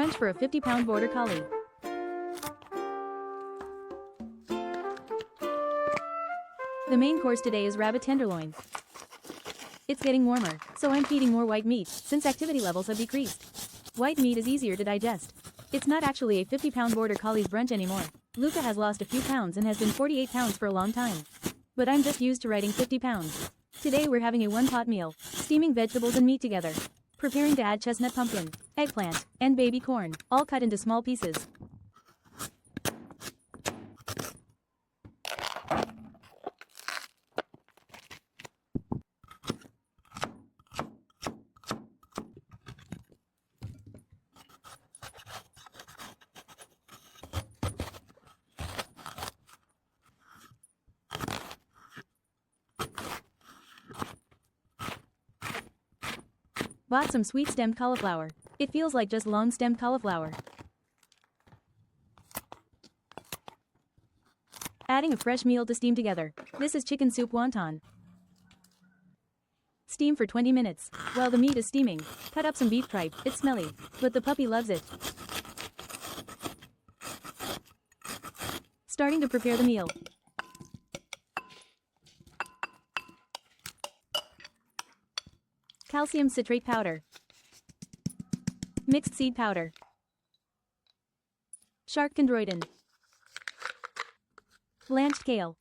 Brunch for a 50-pound Border Collie. The main course today is rabbit tenderloin. It's getting warmer, so I'm feeding more white meat, since activity levels have decreased. White meat is easier to digest. It's not actually a 50-pound Border Collie's brunch anymore. Luca has lost a few pounds and has been 48 pounds for a long time. But I'm just used to riding 50 pounds. Today we're having a one-pot meal, steaming vegetables and meat together. Preparing to add chestnut pumpkin, eggplant, and baby corn, all cut into small pieces. Bought some sweet-stemmed cauliflower. It feels like just long-stemmed cauliflower. Adding a fresh meal to steam together. This is chicken soup wonton. Steam for 20 minutes. While the meat is steaming, cut up some beef tripe. It's smelly, but the puppy loves it. Starting to prepare the meal. Calcium citrate powder. Mixed seed powder. Shark chondroitin. Blanched kale.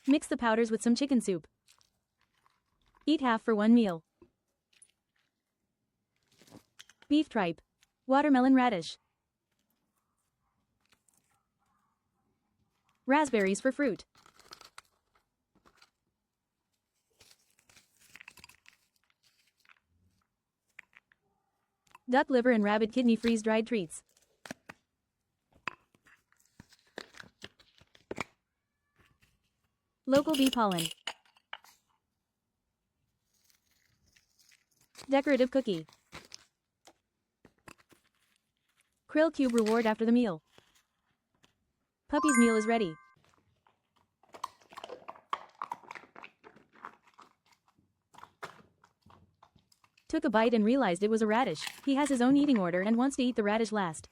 Mix the powders with some chicken soup. Eat half for one meal. Beef tripe. Watermelon radish. Raspberries for fruit. Duck liver and rabbit kidney freeze-dried treats. Local bee pollen. Decorative cookie. Krill cube reward after the meal. Puppy's meal is ready. Took a bite and realized it was a radish. He has his own eating order and wants to eat the radish last.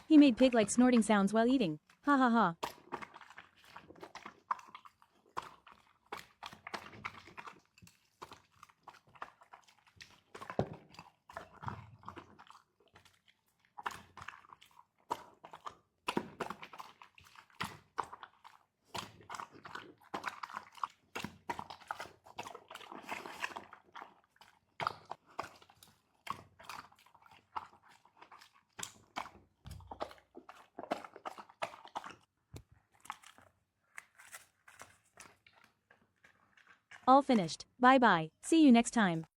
He made pig-like snorting sounds while eating. Ha ha ha. All finished. Bye bye. See you next time.